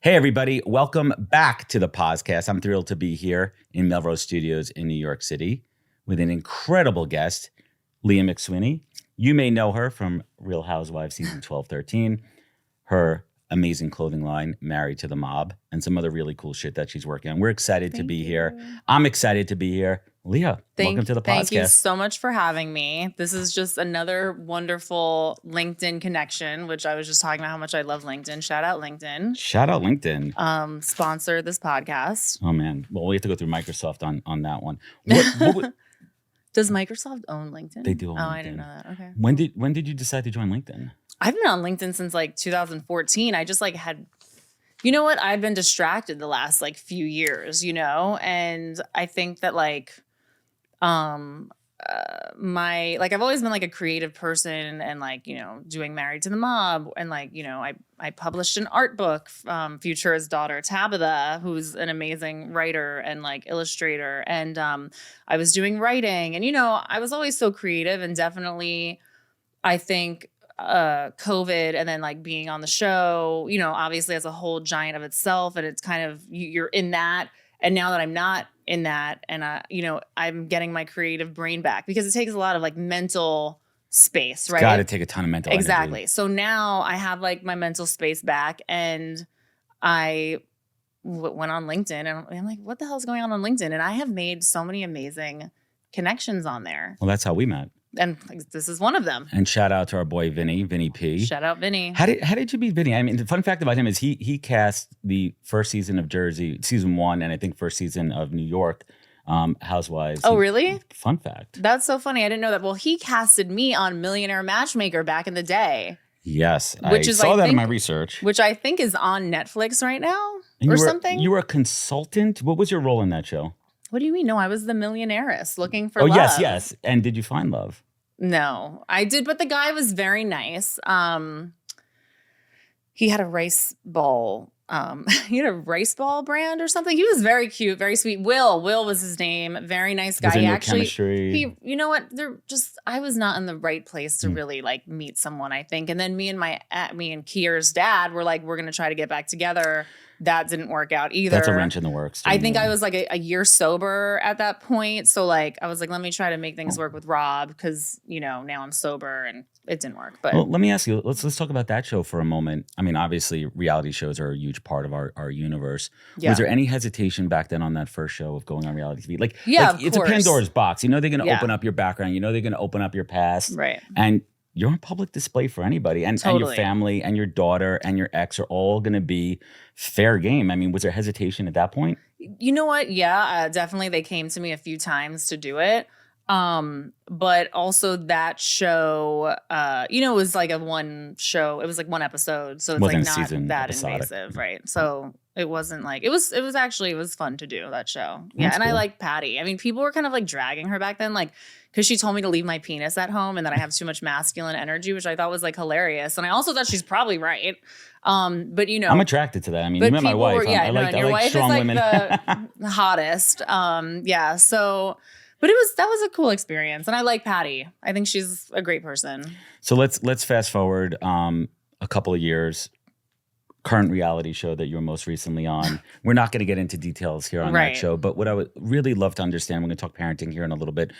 Hey, everybody. Welcome back to the podcast. I'm thrilled to be here in Melrose Studios in New York City with an incredible guest, Leah McSweeney. You may know her from Real Housewives season 12, 13, her amazing clothing line, Married to the Mob, and some other really cool shit that she's working on. We're excited to be here. I'm excited to be here. Leah, welcome to the podcast. Thank you so much for having me. This is just another wonderful LinkedIn connection, which I was just talking about how much I love LinkedIn. Shout out LinkedIn. Shout out LinkedIn. Sponsor this podcast. Oh, man. Well, we have to go through Microsoft on that one. Does Microsoft own LinkedIn? They do own LinkedIn. I didn't know that. Okay. When did you decide to join LinkedIn? I've been on LinkedIn since like 2014. I just had, you know what? I've been distracted the last few years, and I think that I've always been a creative person and doing Married to the Mob and I published an art book, Futura's daughter Tabitha, who's an amazing writer and illustrator, and I was doing writing and I was always so creative, and definitely I think COVID and then being on the show, obviously as a whole giant of itself, and it's kind of you're in that. And now that I'm not in that, and I'm getting my creative brain back, because it takes a lot of mental space, right? Got to take a ton of mental exactly. energy. So now I have my mental space back, and I went on LinkedIn, and I'm like, what the hell is going on LinkedIn? And I have made so many amazing connections on there. Well, that's how we met. And this is one of them. And shout out to our boy Vinny P. Shout out Vinny. How did you meet Vinny? I mean, the fun fact about him is he cast the first season of Jersey, season 1, and I think first season of New York Housewives. Oh, really? Fun fact. That's so funny. I didn't know that. Well, he casted me on Millionaire Matchmaker back in the day. Yes, I saw that in my research. Which I think is on Netflix right now something. You were a consultant? What was your role in that show? What do you mean? No, I was the millionairess looking for love. Oh, yes. And did you find love? No, I did, but the guy was very nice. He had a rice ball. He had a rice ball brand or something. He was very cute, very sweet. Will was his name. Very nice guy. Chemistry? You know what? I was not in the right place to really meet someone, I think. And then me and Kier's dad were we're going to try to get back together. That didn't work out either. That's a wrench in the works. I think I was a year sober at that point. So I was let me try to make things work with Rob, because, now I'm sober, and it didn't work. But well, let me ask you, let's talk about that show for a moment. I mean, obviously reality shows are a huge part of our universe. Yeah. Was there any hesitation back then on that first show of going on reality TV? It's a Pandora's box. They're going to open up your background. They're going to open up your past. Right. And you're on public display for anybody, and your family and your daughter and your ex are all going to be fair game. I mean, was there hesitation at that point? You know what? Yeah, definitely. They came to me a few times to do it. But also that show, it was a one show. It was one episode. So it's not that invasive. Right. So it wasn't it was fun to do that show. Yeah. That's cool. I like Patty. I mean, people were kind of dragging her back then, because she told me to leave my penis at home and that I have too much masculine energy, which I thought was hilarious. And I also thought she's probably right. But I'm attracted to that. I mean, you met my wife. I like strong women. The hottest. Yeah. So, but that was a cool experience, and I like Patty. I think she's a great person. So let's fast forward a couple of years. Current reality show that you were most recently on. We're not going to get into details here on that show, but what I would really love to understand, we're going to talk parenting here in a little bit.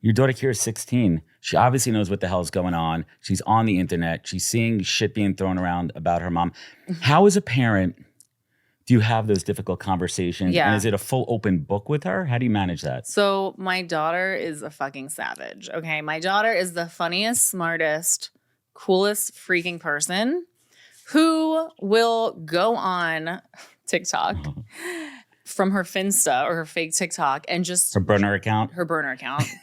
Your daughter Kira is 16. She obviously knows what the hell's going on. She's on the internet. She's seeing shit being thrown around about her mom. How, as a parent, do you have those difficult conversations? Yeah. And is it a full open book with her? How do you manage that? So my daughter is a fucking savage. Okay. My daughter is the funniest, smartest, coolest freaking person who will go on TikTok from her Finsta or her fake TikTok and just her burner account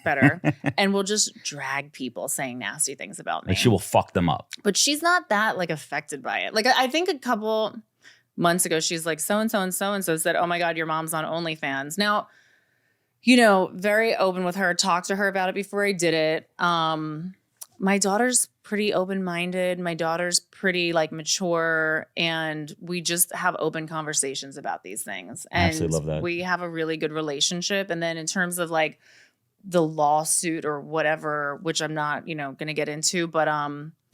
better. And will just drag people saying nasty things about me. She will fuck them up. But she's not that affected by it. I think a couple months ago, she's so-and-so and so-and-so said, oh my God, your mom's on OnlyFans. Now, very open with her, talked to her about it before I did it. My daughter's pretty open-minded. My daughter's pretty mature, and we just have open conversations about these things. And I absolutely love that. We have a really good relationship. And then in terms of the lawsuit or whatever, which I'm not, going to get into, but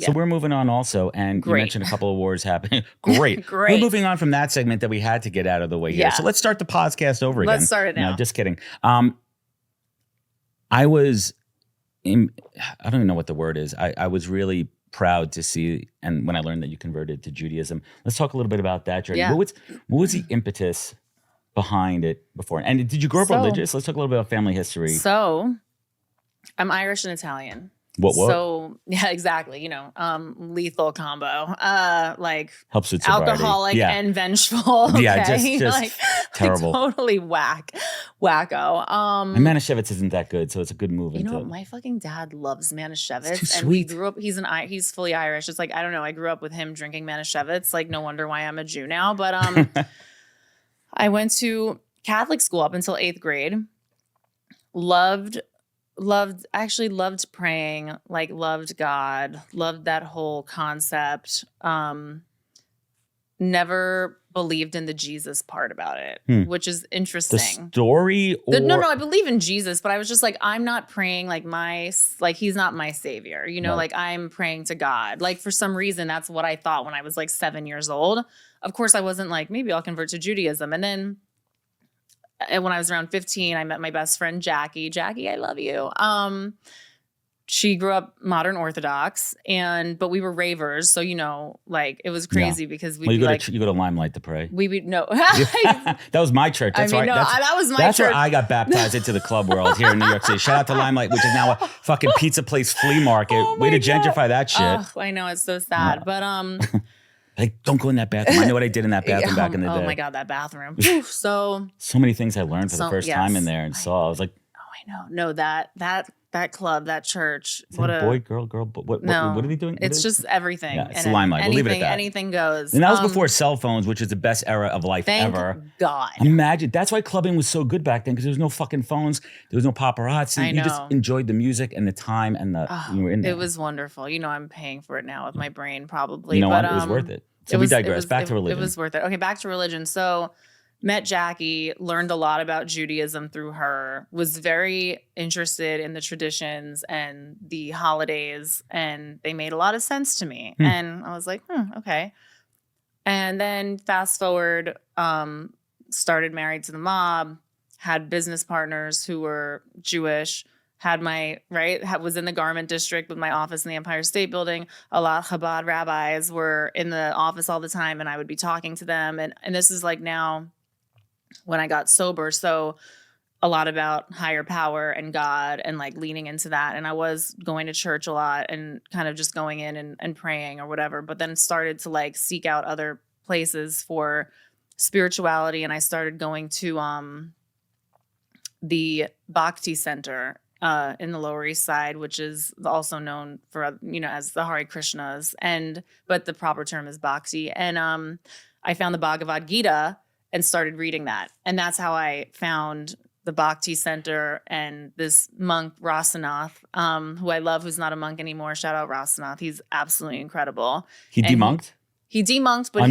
So we're moving on also, and you mentioned a couple of wars happening. Great. Great. We're moving on from that segment that we had to get out of the way here. Yeah. So let's start the podcast over again. Let's start it now. No, just kidding. I was, I don't even know what the word is. I was really proud to see, and when I learned that you converted to Judaism. Let's talk a little bit about that journey. Yeah. What was the impetus behind it before? And did you grow up religious? Let's talk a little bit about family history. So I'm Irish and Italian. What? So yeah, exactly. Lethal combo. Like helps with sobriety. Alcoholic and vengeful. Okay? Yeah, just like, terrible. Like totally wacko. And Manischewitz isn't that good, so it's a good move. You know, my fucking dad loves Manischewitz, it's too and sweet. he grew up. He's fully Irish. It's like I don't know. I grew up with him drinking Manischewitz. Like no wonder why I'm a Jew now. But I went to Catholic school up until 8th grade. Loved praying, like loved God, loved that whole concept. Never believed in the Jesus part about it, which is interesting. The story? No, I believe in Jesus, but I was just like, I'm not praying like he's not my savior. Like I'm praying to God. Like for some reason, that's what I thought when I was like 7 years old. Of course, I wasn't like, maybe I'll convert to Judaism. And then when I was around 15, I met my best friend, Jackie. Jackie, I love you. She grew up modern Orthodox, but we were ravers. So, like it was crazy because you go to Limelight to pray. We would no. That was my church. That's right. That was my church. That's where I got baptized into the club world here in New York City. Shout out to Limelight, which is now a fucking pizza place flea market. Way to gentrify that shit. Oh, I know, it's so sad. But like, don't go in that bathroom. I know what I did in that bathroom back in the day. Oh my God, that bathroom. So many things I learned for the first time in there and saw. I was like, oh, I know. No, that club, that church. What a boy, girl. What are they doing? It's just everything. Yeah, it's the Limelight. We'll leave it at that. Anything goes. And that was before cell phones, which is the best era of life ever. Thank God. Imagine. That's why clubbing was so good back then, because there was no fucking phones. There was no paparazzi. You just enjoyed the music and the time and you were in there. It was wonderful. I'm paying for it now with my brain probably. You know what? It was worth it. So we digress. Back to religion. It was worth it. Okay, back to religion. So met Jackie, learned a lot about Judaism through her, was very interested in the traditions and the holidays, and they made a lot of sense to me. And I was like, okay. And then fast forward, started Married to the Mob, had business partners who were Jewish, was in the garment district with my office in the Empire State Building. A lot of Chabad rabbis were in the office all the time, and I would be talking to them. And this is like now when I got sober. So a lot about higher power and God and like leaning into that. And I was going to church a lot and kind of just going in and praying or whatever, but then started to like seek out other places for spirituality. And I started going to the Bhakti Center in the Lower East Side, which is also known for, as the Hare Krishnas, but the proper term is Bhakti. And I found the Bhagavad Gita and started reading that. And that's how I found the Bhakti Center and this monk, Rasanath, who I love, who's not a monk anymore. Shout out Rasanath. He's absolutely incredible. He demonked? He demonked, but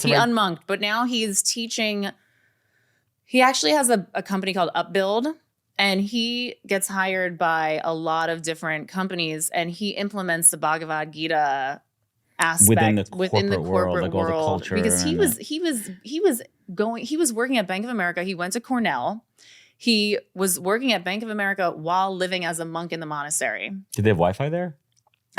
he unmonked. But now he's teaching. He actually has a company called Upbuild, and he gets hired by a lot of different companies, and he implements the Bhagavad Gita aspect within the corporate world, all the culture, because he was working at Bank of America. He went to Cornell. He was working at Bank of America while living as a monk in the monastery. Did they have Wi-Fi there?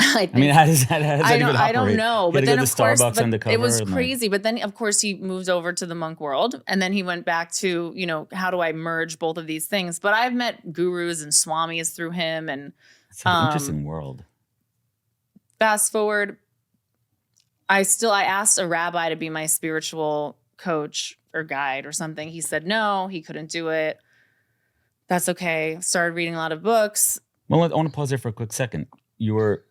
How does that even operate? I don't know. But then, of course, it was crazy. But then, of course, he moved over to the monk world, and then he went back to, how do I merge both of these things? But I've met gurus and swamis through him, and it's an interesting world. Fast forward, I asked a rabbi to be my spiritual coach or guide or something. He said no, he couldn't do it. That's okay. Started reading a lot of books. Well, I want to pause there for a quick second. You were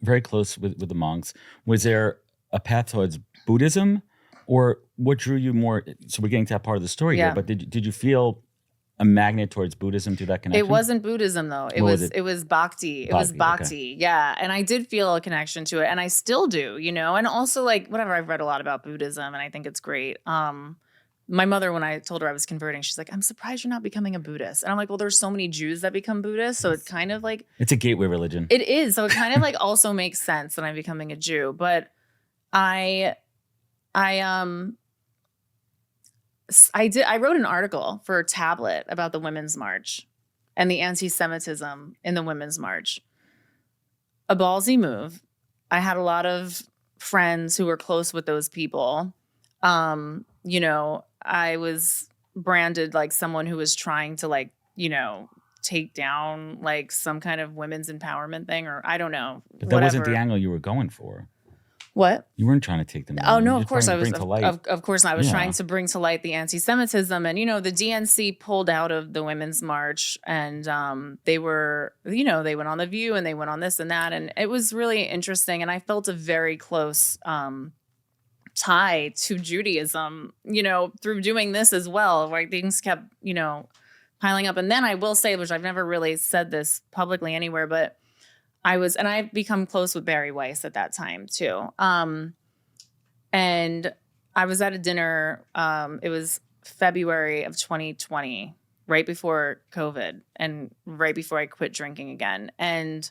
very close with the monks. Was there a path towards Buddhism, or what drew you more? So we're getting to that part of the story here, but did you feel a magnet towards Buddhism through that connection? It wasn't Buddhism though. It was Bhakti. It was Bhakti. Okay. Yeah. And I did feel a connection to it, and I still do, and also like whatever, I've read a lot about Buddhism and I think it's great. my mother, when I told her I was converting, she's like, I'm surprised you're not becoming a Buddhist. And I'm like, well, there's so many Jews that become Buddhists. So it's kind of like. It's a gateway religion. It is. So it kind of like also makes sense that I'm becoming a Jew. But I wrote an article for Tablet about the Women's March and the anti-Semitism in the Women's March. A ballsy move. I had a lot of friends who were close with those people. You know, I was branded like someone who was trying to like, you know, take down like some kind of women's empowerment thing, or I don't know. But that wasn't the angle you were going for. What? You weren't trying to take them down. Oh no, of course I was. Of course not. I was trying to bring to light the anti-Semitism, and you know, the DNC pulled out of the Women's March, and they were, you know, they went on The View and they went on this and that, and it was really interesting. And I felt a very close tie to Judaism, you know, through doing this as well. Like things kept, you know, piling up. And then I will say, which I've never really said this publicly anywhere, but I've become close with Barry Weiss at that time too. And I was at a dinner, it was February of 2020, right before COVID and right before I quit drinking again. And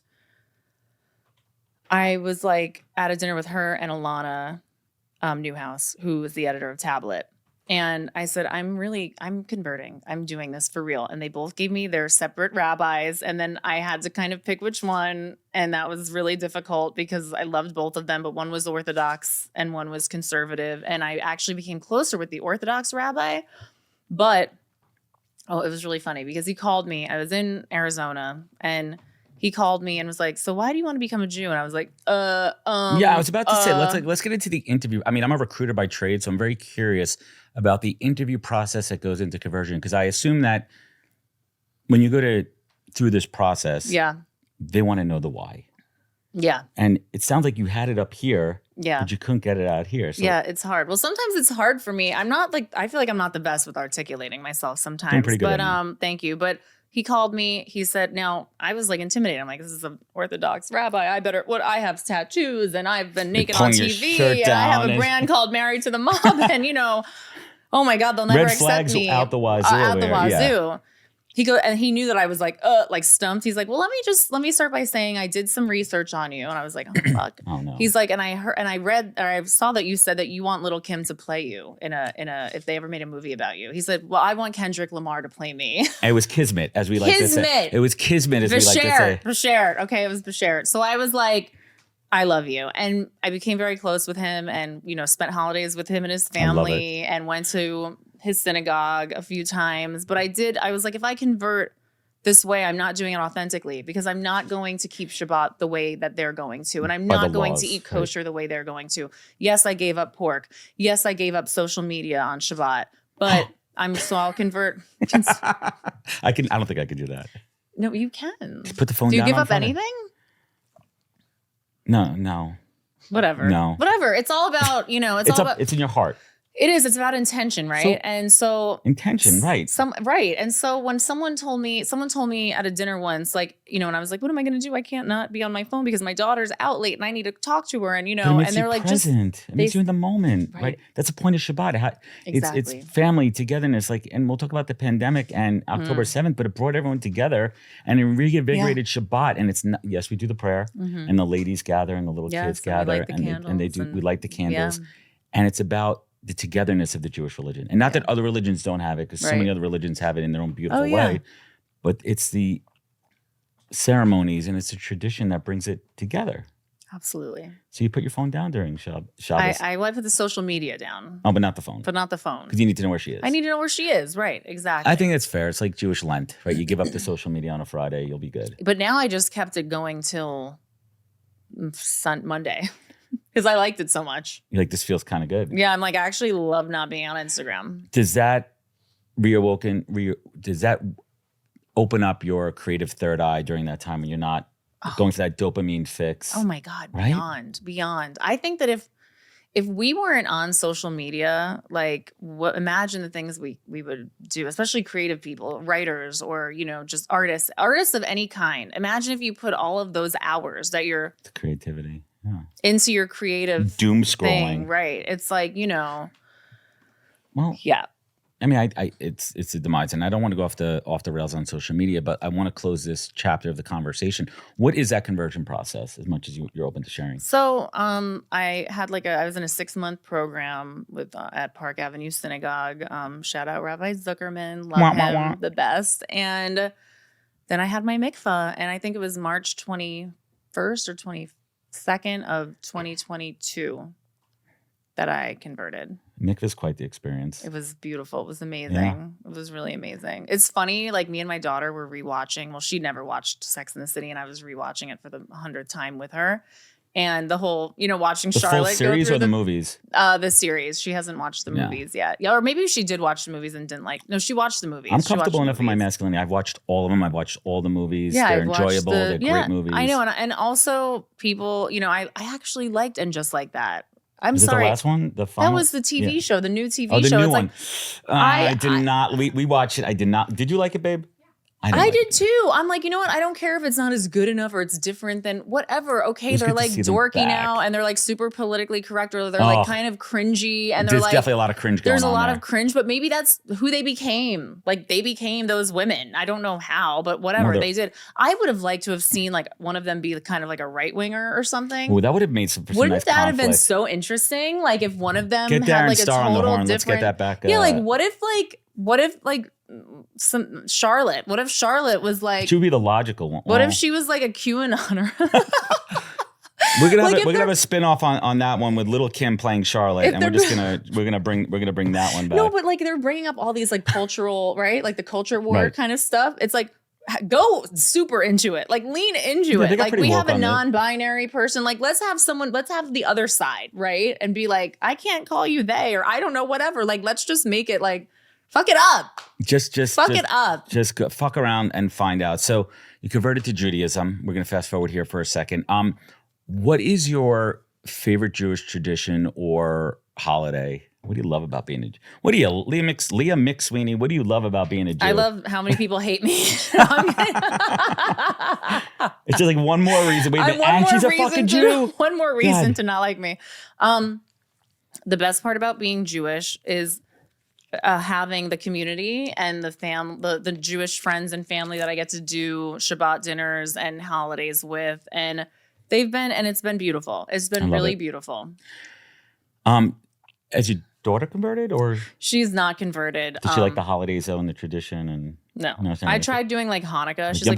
I was like at a dinner with her and Alana Newhouse, who was the editor of Tablet. And I said, I'm converting. I'm doing this for real. And they both gave me their separate rabbis. And then I had to kind of pick which one. And that was really difficult because I loved both of them. But one was Orthodox and one was conservative. And I actually became closer with the Orthodox rabbi. But, it was really funny because he called me. I was in Arizona and he called me and was like, so why do you want to become a Jew? And I was like, yeah, I was about to say, let's get into the interview. I mean, I'm a recruiter by trade, so I'm very curious about the interview process that goes into conversion. Because I assume that when you go through this process, they want to know the why. Yeah. And it sounds like you had it up here, yeah, but you couldn't get it out here. So yeah, it's hard. Well, sometimes it's hard for me. I feel like I'm not the best with articulating myself sometimes. Doing pretty good. But thank you. But he called me. He said, now I was like intimidated. I'm like, this is an Orthodox rabbi. I have tattoos and I've been naked on TV. And I have a brand called Married to the Mob. And, you know, oh my God, they'll never accept me. Out the wazoo. Out the wazoo. Yeah. He knew that I was like stumped. He's like, well, let me start by saying I did some research on you. And I was like, oh fuck. Oh no. He's like, and I saw that you said that you want Little Kim to play you in a if they ever made a movie about you. He said, well, I want Kendrick Lamar to play me. And it was kismet, as we like to say. It was kismet, as we like to say. Bashert. Okay, it was Bashert. So I was like, I love you. And I became very close with him and, you know, spent holidays with him and his family and went to his synagogue a few times. But I was like, if I convert this way, I'm not doing it authentically because I'm not going to keep Shabbat the way that they're going to. And I'm not going to eat kosher the way they're going to. Yes, I gave up pork. Yes, I gave up social media on Shabbat. But I'll convert. I don't think I could do that. No, you can. Put the phone down. Do you give up anything? No. Whatever. No. Whatever. It's all about, you know, it's in your heart. It is. It's about intention, right? Intention, right? Right. And so when someone told me at a dinner once, like, you know, and I was like, what am I going to do? I can't not be on my phone because my daughter's out late and I need to talk to her. And, you know, and they're like, present. It makes you in the moment, right? That's the point of Shabbat. Exactly. It's family togetherness. Like, and we'll talk about the pandemic and October 7th, but it brought everyone together and it reinvigorated Shabbat. And it's not, yes, we do the prayer and the ladies gather and the little kids gather we light the candles. And it's about the togetherness of the Jewish religion. And not that other religions don't have it, because so many other religions have it in their own beautiful way. But it's the ceremonies and it's a tradition that brings it together. Absolutely. So you put your phone down during Shabbos? I put the social media down. Oh, but not the phone. Because you need to know where she is. I need to know where she is. Right. Exactly. I think that's fair. It's like Jewish Lent, right? You give up the social media on a Friday, you'll be good. But now I just kept it going till Monday. Because I liked it so much. You're like, this feels kind of good. Yeah, I'm like, I actually love not being on Instagram. Does that open up your creative third eye during that time when you're not going for that dopamine fix? Oh my God, right? Beyond. I think that if we weren't on social media, like imagine the things we would do, especially creative people, writers, or, you know, just artists of any kind. Imagine if you put all of those hours that you're the creativity. Yeah. Into your creative doom scrolling thing, right? It's like, you know, well, yeah. I mean, it's a demise, and I don't want to go off the rails on social media, but I want to close this chapter of the conversation. What is that conversion process? As much as you're open to sharing. So, I had I was in a 6-month program with at Park Avenue Synagogue. Shout out Rabbi Zuckerman, love him, the best. And then I had my mikvah, and I think it was March 21st or 22nd of 2022 that I converted. Mikvah is quite the experience. It was beautiful. It was amazing. Yeah. It was really amazing. It's funny, me and my daughter were rewatching. Well, she never watched Sex and the City, and I was rewatching it for the 100th time with her. And the whole, watching the Charlotte full series go or the movies? The series. She hasn't watched the movies yet. Yeah, or maybe she did watch the movies and didn't like. No, she watched the movies. I'm comfortable enough in my masculinity. I've watched all of them. I've watched all the movies. Yeah, they're enjoyable. They're great movies. I know, and also people, I actually liked And Just Like That. I'm sorry. It the last one? The final? That was the TV show, the new TV the show. New one. I did not. We watched it. I did not. Did you like it, babe? I did too. I'm like, you know what? I don't care if it's not as good enough or it's different than whatever. Okay, they're dorky now and they're super politically correct or they're kind of cringy and there's definitely a lot of cringe going on. There's a lot of cringe, but maybe that's who they became. They became those women. I don't know how, but whatever they did. I would have liked to have seen one of them be kind of a right winger or something. Oh, that would have made some. Wouldn't that have been so interesting? If one of them had a total different. Let's get that back. Yeah, what if some Charlotte? What if Charlotte was she would be the logical one. What if she was a QAnoner? We're gonna have a spin-off on that one with Little Kim playing Charlotte, and we're gonna bring that one back. No, but they're bringing up all these cultural, right? The culture war kind of stuff. It's go super into it. Lean into it. We have a non-binary person. Let's have the other side, right? And be I can't call you they, or I don't know, whatever. Let's just make it fuck it up. Just fuck it up. Just go, fuck around and find out. So you converted to Judaism. We're going to fast forward here for a second. What is your favorite Jewish tradition or holiday? What do you love about being a Jew? Leah McSweeney, what do you love about being a Jew? I love how many people hate me. It's just one more reason. And she's a fucking Jew. One more reason to not like me. The best part about being Jewish is having the community and the Jewish friends and family that I get to do Shabbat dinners and holidays with, and it's been beautiful. It's been really beautiful. As your daughter converted, or she's not converted? Did she like the holidays though and the tradition and? No, I tried doing Hanukkah. She's no,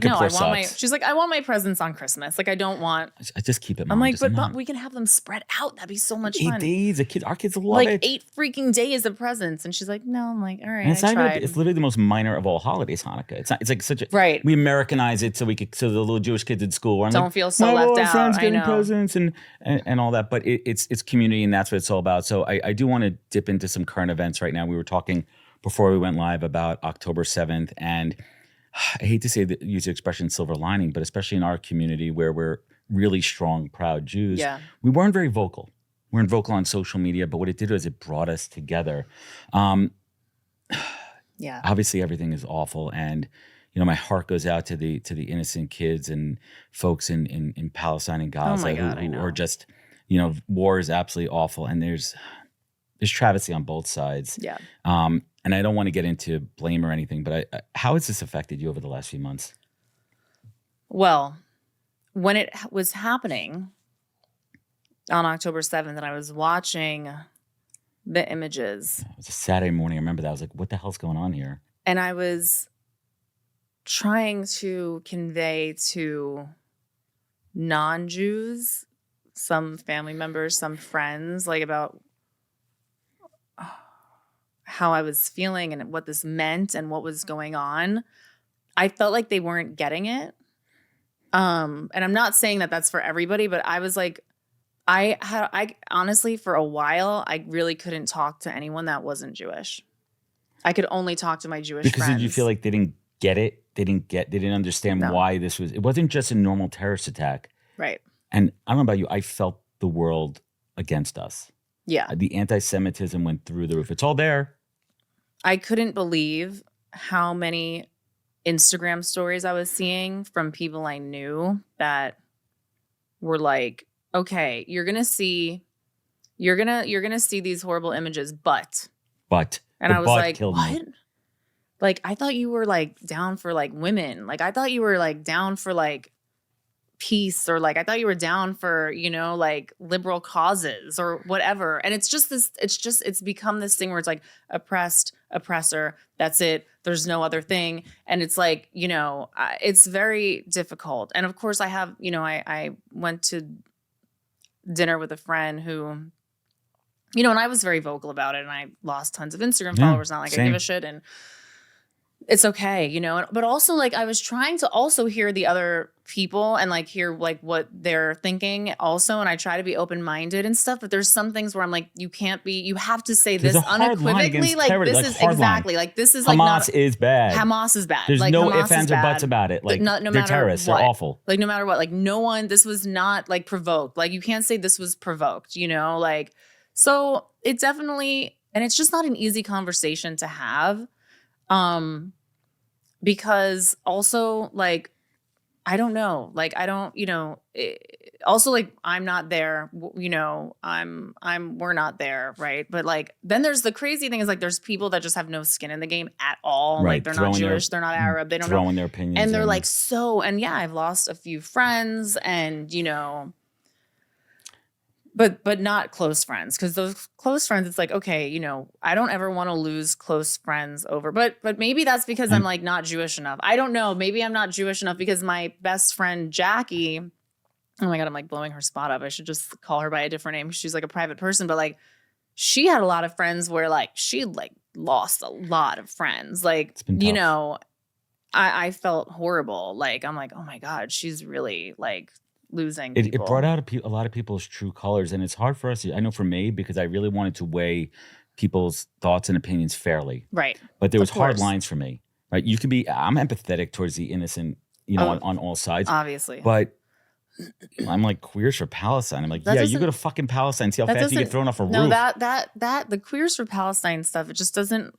I want my presents on Christmas. I don't want. I just keep it. Mom. I'm but we can have them spread out. That'd be so much fun. 8 days. Our kids love it. 8 freaking days of presents, and she's no. I'm all right. I tried. It's literally the most minor of all holidays. Hanukkah. It's not. It's such a right. We Americanize it so the little Jewish kids at school don't feel so left out. Friends getting presents and all that, but it's community and that's what it's all about. So I do want to dip into some current events right now. We were talking before we went live about October 7th and. I hate to use the expression silver lining, but especially in our community where we're really strong, proud Jews, we weren't very vocal. We weren't vocal on social media, but what it did was it brought us together. Obviously, everything is awful, and my heart goes out to the innocent kids and folks in Palestine and Gaza who are just, war is absolutely awful, and there's travesty on both sides. Yeah. And I don't want to get into blame or anything, but how has this affected you over the last few months? Well, when it was happening on October 7th and I was watching the images. It was a Saturday morning. I remember that. I was what the hell's going on here? And I was trying to convey to non-Jews, some family members, some friends, about how I was feeling and what this meant and what was going on. I felt like they weren't getting it. And I'm not saying that that's for everybody, but I was I honestly, for a while, I really couldn't talk to anyone that wasn't Jewish. I could only talk to my Jewish friends. Because did you feel like they didn't get it? They didn't understand why it wasn't just a normal terrorist attack. Right. And I don't know about you, I felt the world against us. Yeah. The anti-Semitism went through the roof. It's all there. I couldn't believe how many Instagram stories I was seeing from people I knew that were okay, you're going to see these horrible images, but But And I was like, killed what? me. Like, I thought you were like down for like women. Like, I thought you were like down for like peace, or like I thought you were down for, you know, like liberal causes or whatever. And it's just this, it's become this thing where it's like oppressed, oppressor, that's it, there's no other thing. And it's like, you know, it's very difficult. And of course I have, you know, I went to dinner with a friend who, you know, and I was very vocal about it, and I lost tons of Instagram followers, not like same. I give a shit, and it's okay, you know, but also like I was trying to also hear the other people and like hear like what they're thinking also. And I try to be open-minded and stuff, but there's some things where I'm like, you have to say There's this a hard line unequivocally. against Like terror, this like is hard exactly line. like, this is Hamas like is bad. Hamas is bad. There's like, no Hamas ifs, ands, or buts about it. Like no they're matter terrorists. what. They're awful. Like no matter what, like no one, this was not like provoked. Like you can't say this was provoked, you know, like, so it definitely, and it's just not an easy conversation to have. Because also like, I don't know, like, I don't, you know, also like I'm not there, you know, we're not there. Right. But like, then there's the crazy thing is like, there's people that just have no skin in the game at all. Right. Like they're not Jewish, they're not Arab, they don't know. Throwing their opinions and they're in. like, so, and yeah, I've lost a few friends, and, you know, but not close friends, because those close friends, it's like, okay, you know, I don't ever want to lose close friends over, but maybe that's because I'm like not Jewish enough. I don't know. Maybe I'm not Jewish enough, because my best friend Jackie, oh my God, I'm like blowing her spot up. I should just call her by a different name. She's like a private person, but like she had a lot of friends where like she like lost a lot of friends. Like, you know, I felt horrible. Like, I'm like, oh my God, she's really like losing people. It brought out a lot of people's true colors, and it's hard for us. I know for me, because I really wanted to weigh people's thoughts and opinions fairly. Right. But there was hard lines for me. Right. You could be. I'm empathetic towards the innocent, you know, on all sides. Obviously. But I'm like, queers for Palestine. I'm like, yeah, you go to fucking Palestine. See how fast you get thrown off a roof. No, that the queers for Palestine stuff, it just doesn't.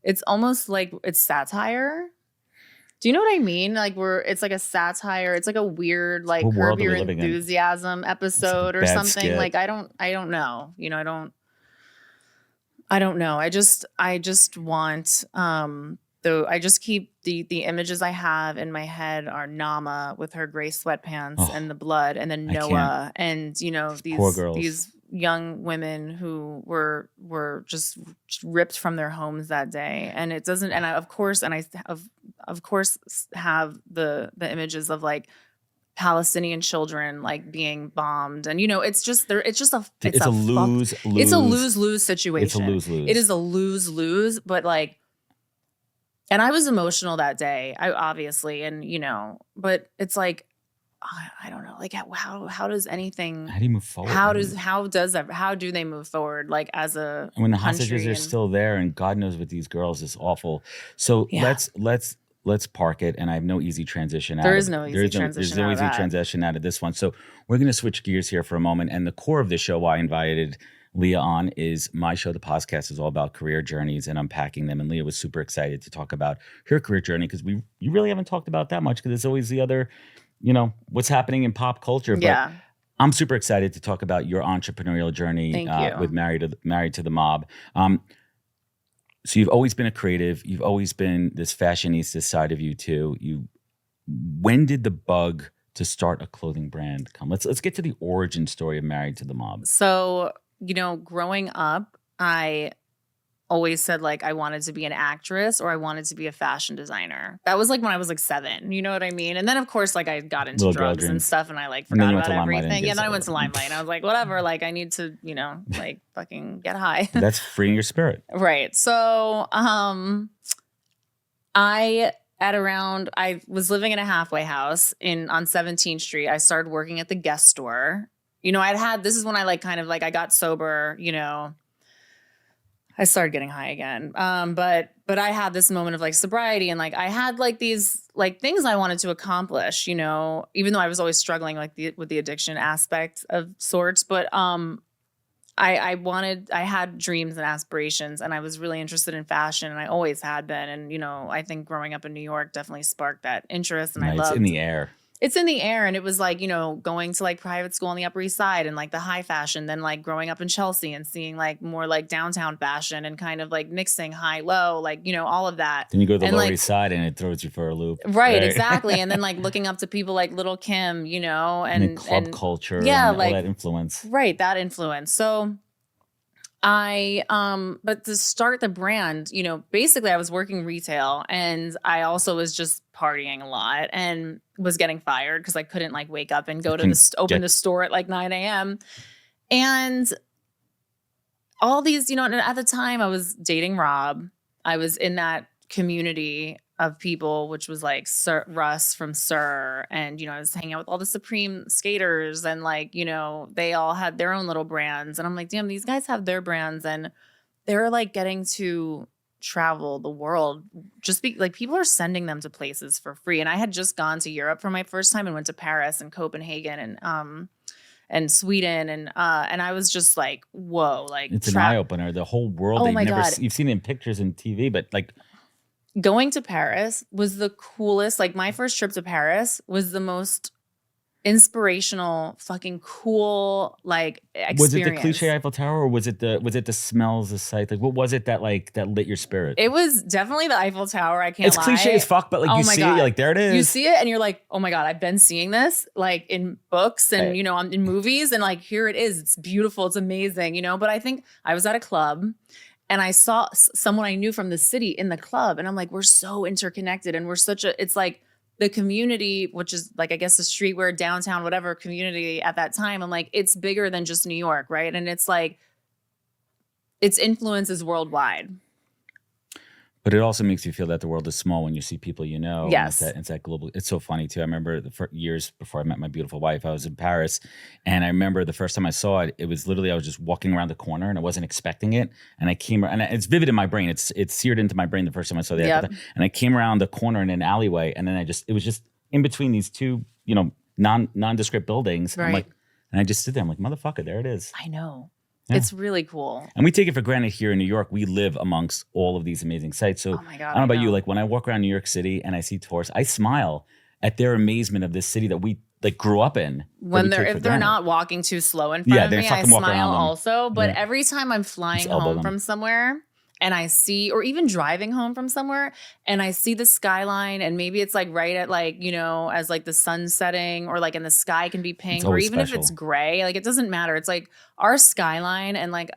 It's almost like it's satire. Do you know what I mean? Like it's like a satire. It's like a weird, like Curb Your Enthusiasm episode or something. Skit. Like I don't know. You know, I don't know. I just want, I just keep the images I have in my head are Nama with her gray sweatpants and the blood, and then Noah and, you know, these young women who were just ripped from their homes that day. And it doesn't, and I of course have the images of like Palestinian children like being bombed, and, you know, it's a lose-lose situation. It's a lose-lose. It is a lose-lose, but like, and I was emotional that day, obviously, and, you know, but it's like, I don't know, like how does anything? How do you move forward? How do they move forward? Like as a when the hostages are still there, and God knows with these girls is awful. So let's park it. And I have no easy transition. There's no easy transition out of this one. So we're going to switch gears here for a moment. And the core of the show I invited Leah on is my show. The podcast is all about career journeys and unpacking them. And Leah was super excited to talk about her career journey, because you really haven't talked about that much, because it's always the other, you know, what's happening in pop culture. But I'm super excited to talk about your entrepreneurial journey with Married to the Mob. So you've always been a creative. You've always been this fashionista side of you too. When did the bug to start a clothing brand come? Let's get to the origin story of Married to the Mob. So, you know, growing up, I always said like I wanted to be an actress or I wanted to be a fashion designer. That was like when I was like 7, you know what I mean? And then of course like I got into drugs and stuff, and I like forgot about everything. And then I went to Limelight, and I was like, whatever, like I need to, you know, like fucking get high. That's freeing your spirit. Right. So I was living in a halfway house on 17th Street. I started working at the Guest store. You know, this is when I like kind of like I got sober, you know. I started getting high again. But I had this moment of like sobriety, and like I had like these like things I wanted to accomplish, you know, even though I was always struggling like with the addiction aspect of sorts. But I had dreams and aspirations, and I was really interested in fashion, and I always had been. And, you know, I think growing up in New York definitely sparked that interest, and I loved it's in the air. it's in the air. And it was like, you know, going to like private school on the Upper East Side and like the high fashion, then like growing up in Chelsea and seeing like more like downtown fashion and kind of like mixing high, low, like, you know, all of that. Then you go to the and Lower like, East Side and it throws you for a loop. Right, exactly. And then like looking up to people like Little Kim, you know, and club culture yeah, and like, all that influence. Right, that influence. So but to start the brand, you know, basically I was working retail and I also was just partying a lot and was getting fired because I couldn't like wake up and go to open the store at like 9 a.m. And all these, you know, and at the time I was dating Rob. I was in that community of people, which was like Russ from Sir. And, you know, I was hanging out with all the Supreme skaters and like, you know, they all had their own little brands. And I'm like, damn, these guys have their brands and they're like getting to travel the world. Like people are sending them to places for free. And I had just gone to Europe for my first time and went to Paris and Copenhagen and Sweden. And I was just like, whoa, like it's an eye opener. The whole world. Oh my God. You've seen it in pictures and TV, but like, going to Paris was the coolest. Like my first trip to Paris was the most inspirational, fucking cool, like experience. Was it the cliche Eiffel Tower or was it the smells, the sight? Like what was it that lit your spirit? It was definitely the Eiffel Tower. I can't It's lie. cliche as fuck, but like you see it, you're like, there it is. You see it and you're like, oh my God, I've been seeing this like in books and, you know, in movies and like, here it is. It's beautiful. It's amazing, you know, but I think I was at a club and I saw someone I knew from the city in the club. And I'm like, we're so interconnected and we're it's like the community, which is like, I guess the streetwear, downtown, whatever community at that time. I'm like, it's bigger than just New York, right? And it's like, its influence is worldwide. But it also makes you feel that the world is small when you see people you know. Yes. It's that global. It's so funny too. I remember years before I met my beautiful wife, I was in Paris. And I remember the first time I saw it, it was literally, I was just walking around the corner and I wasn't expecting it. And I came, and it's vivid in my brain. It's seared into my brain the first time I saw the Yep. And I came around the corner in an alleyway. And then it was just in between these two, you know, nondescript buildings. Right. I'm like, and I just stood there. I'm like, motherfucker, there it is. I know. Yeah. It's really cool. And we take it for granted here in New York. We live amongst all of these amazing sites. So oh my God, I don't know about you. Like when I walk around New York City and I see tourists, I smile at their amazement of this city that we like grew up in. When they're not walking too slow in front of me, I smile also. But every time I'm flying home from somewhere and I see, or even driving home from somewhere and I see the skyline and maybe it's like right at like, you know, as like the sun setting or like in the sky can be pink or even if it's gray, like it doesn't matter. It's like our skyline and like,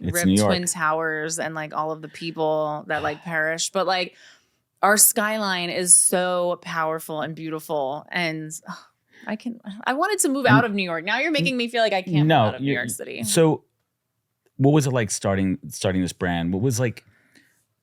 ripped Twin Towers and like all of the people that like perished. But like our skyline is so powerful and beautiful. And I wanted to move out of New York. Now you're making me feel like I can't move out of New York City. So what was it like starting this brand? What was like,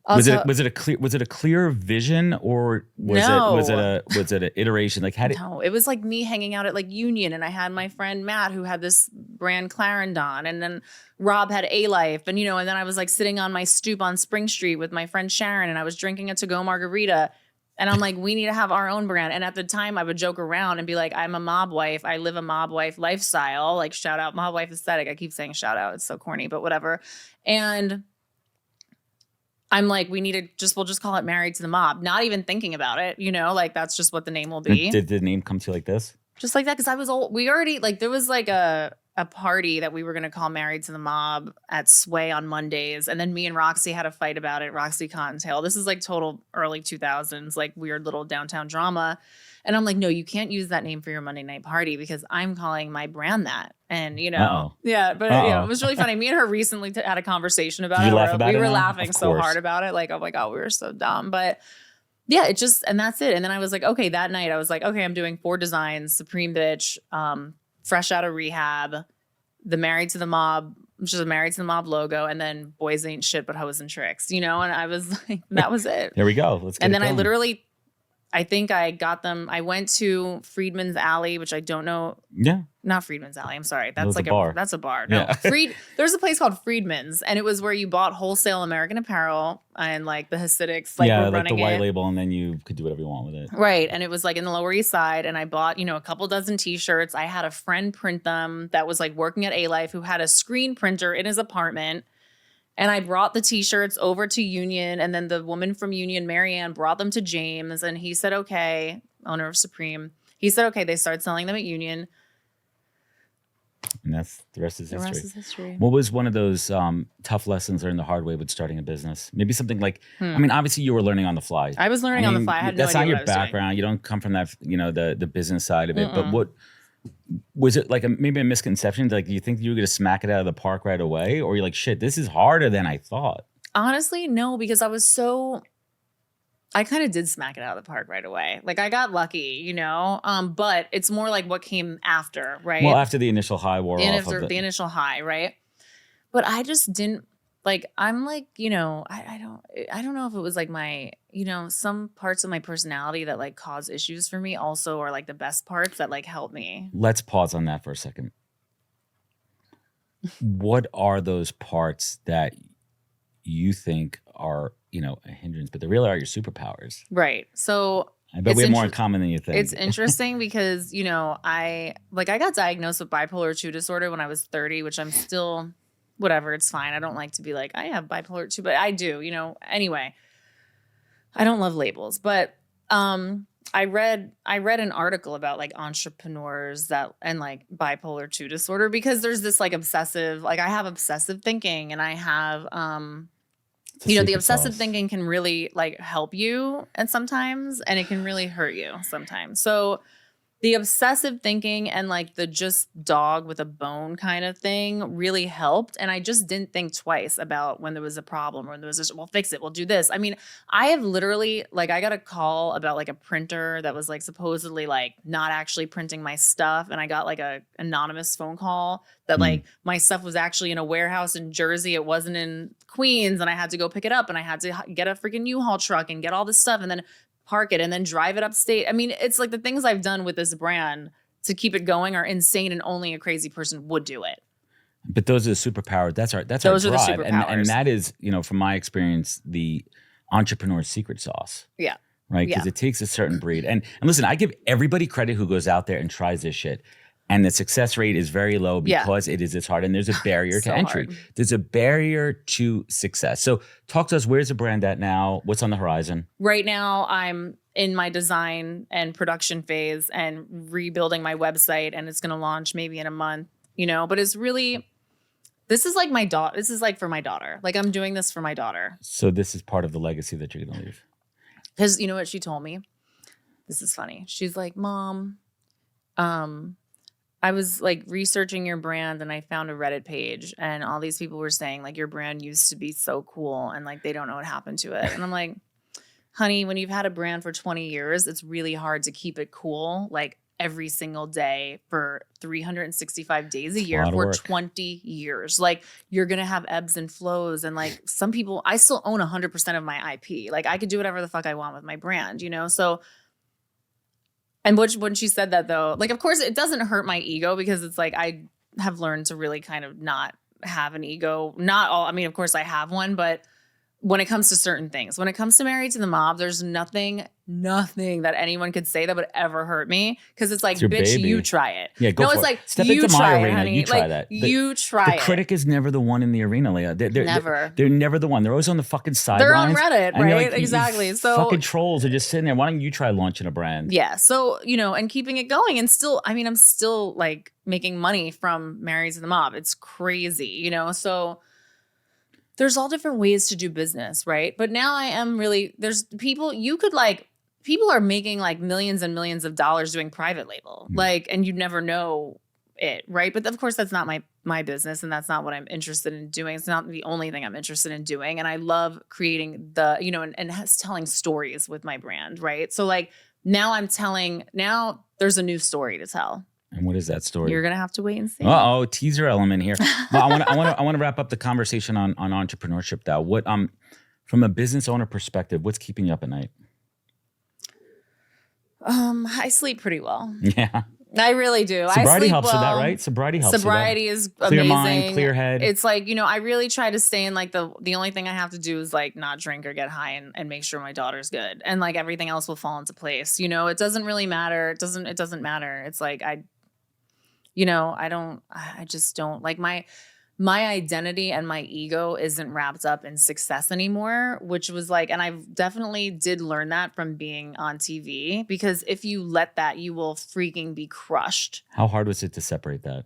was it a clear vision or was it an iteration? Like No, it was like me hanging out at like Union and I had my friend Matt who had this brand Clarendon and then Rob had A-Life and, you know, and then I was like sitting on my stoop on Spring Street with my friend Sharon and I was drinking a to-go margarita. And I'm like, we need to have our own brand. And at the time I would joke around and be like, I'm a mob wife. I live a mob wife lifestyle. Like shout out mob wife aesthetic. I keep saying shout out. It's so corny, but whatever. And I'm like, we'll just call it Married to the Mob. Not even thinking about it, you know, like that's just what the name will be. Did the name come to you like this? Just like that. Cause there was like a party that we were going to call Married to the Mob at Sway on Mondays. And then me and Roxy had a fight about it. Roxy Cottontail. This is like total early 2000s, like weird little downtown drama. And I'm like, no, you can't use that name for your Monday night party because I'm calling my brand that. And, you know, yeah, but you know, it was really funny. Me and her recently had a conversation about it. We were laughing so hard about it. Like, oh my God, we were so dumb. But yeah, and that's it. And then I was like, okay, that night I was like, okay, I'm doing 4 designs, Supreme Bitch, fresh out of rehab, the Married to the Mob, which is a Married to the Mob logo, and then Boys Ain't Shit But Hoes and Tricks, you know? And I was like, that was it. There we go. Let's get it going. I think I got them. I went to Friedman's Alley, which I don't know. Yeah. Not Friedman's Alley. I'm sorry. That's like a bar. That's a bar. No, yeah. There's a place called Friedman's, and it was where you bought wholesale American Apparel and like the Hasidics. Like, were running the white label, and then you could do whatever you want with it. Right, and it was like in the Lower East Side, and I bought a couple dozen T-shirts. I had a friend print them that was like working at A-Life who had a screen printer in his apartment. And I brought the T-shirts over to Union, and then the woman from Union, Marianne, brought them to James, and he said, okay, owner of Supreme. He said, okay, they started selling them at Union. And that's the rest is The history. rest is history. What was one of those tough lessons learned the hard way with starting a business? Maybe something like, I mean, obviously you were learning on the fly. I was learning on the fly. I had no idea that's not what your I was doing. background. You don't come from that, the business side of it. But what was it like? Maybe a misconception? Like, do you think you were going to smack it out of the park right away, or you're like, shit, this is harder than I thought? Honestly, no, because I kind of did smack it out of the park right away. Like I got lucky, but it's more like what came after, right? Well, after the initial high wore off. After the initial high, right? But I just didn't I'm like, I don't know if it was like my, some parts of my personality that like cause issues for me also are like the best parts that like help me. Let's pause on that for a second. What are those parts that you think are, a hindrance, but they really are your superpowers? Right. So I bet we have more in common than you think. It's interesting because, I got diagnosed with bipolar 2 disorder when I was 30, which I'm still, whatever, it's fine. I don't like to be like, I have bipolar 2, but I do, anyway. I don't love labels, but I read an article about like entrepreneurs and like bipolar 2 disorder, because there's this like obsessive, like I have obsessive thinking, and I have the obsessive thinking can really like help you and it can really hurt you sometimes. So the obsessive thinking and like the just dog with a bone kind of thing really helped. And I just didn't think twice about when there was a problem or when there was this, we'll fix it, we'll do this. I mean, I have literally I got a call about like a printer that was like supposedly like not actually printing my stuff. And I got like a anonymous phone call that like my stuff was actually in a warehouse in Jersey. It wasn't in Queens, and I had to go pick it up, and I had to get a freaking U-Haul truck and get all this stuff and then park it and then drive it upstate. I mean, it's like the things I've done with this brand to keep it going are insane, and only a crazy person would do it. But those are the superpowers. Those are the drive. superpowers. And that is, from my experience, the entrepreneur's secret sauce. Yeah. Right? Because it takes a certain breed. And listen, I give everybody credit who goes out there and tries this shit. And the success rate is very low because it is this hard. And there's a barrier to entry. Hard. There's a barrier to success. So talk to us. Where's the brand at now? What's on the horizon? Right now, I'm in my design and production phase and rebuilding my website. And it's going to launch maybe in a month, But it's really, this is like my daughter. This is like for my daughter. Like I'm doing this for my daughter. So this is part of the legacy that you're going to leave. Because you know what she told me? This is funny. She's like, Mom, I was like researching your brand and I found a Reddit page, and all these people were saying like your brand used to be so cool and like they don't know what happened to it. And I'm like, honey, when you've had a brand for 20 years, it's really hard to keep it cool like every single day for 365 days a year for 20 years. Like you're going to have ebbs and flows. And like some people, I still own 100% of my IP. Like I could do whatever the fuck I want with my brand, So and when she said that though, like, of course it doesn't hurt my ego, because it's like, I have learned to really kind of not have an ego. Not all, I mean, of course I have one, but when it comes to certain things, when it comes to Married to the Mob, there's nothing that anyone could say that would ever hurt me. Cause it's like, bitch, baby. You try it. Yeah, go for it's it. like, Step you into try my it, arena. honey. You try like, that. You try it. The critic is never the one in the arena, Leah. Never. They're never the one. They're always on the fucking sidelines. They're on Reddit, right? Like, exactly. So fucking trolls are just sitting there. Why don't you try launching a brand? Yeah. So, and keeping it going, and still, I mean, I'm still like making money from Married to the Mob. It's crazy, So there's all different ways to do business, right? But now I am really, there's people, people are making like millions and millions of dollars doing private label, and you never know it, right? But of course, that's not my business, and that's not what I'm interested in doing. It's not the only thing I'm interested in doing. And I love creating and telling stories with my brand, right? So like now there's a new story to tell. And what is that story? You're gonna have to wait and see. Uh-oh, teaser element here. Well, I want to wrap up the conversation on entrepreneurship though. What from a business owner perspective, what's keeping you up at night? I sleep pretty well. Yeah. I really do. Sobriety helps with that, right? Sobriety helps. Sobriety is clear amazing. Mind, clear head. It's like, I really try to stay in like the only thing I have to do is like not drink or get high and make sure my daughter's good. And like everything else will fall into place. It doesn't really matter. It doesn't matter. It's like I just don't like my identity and my ego isn't wrapped up in success anymore, which was like, and I definitely did learn that from being on TV, because if you let that, you will freaking be crushed. How hard was it to separate that?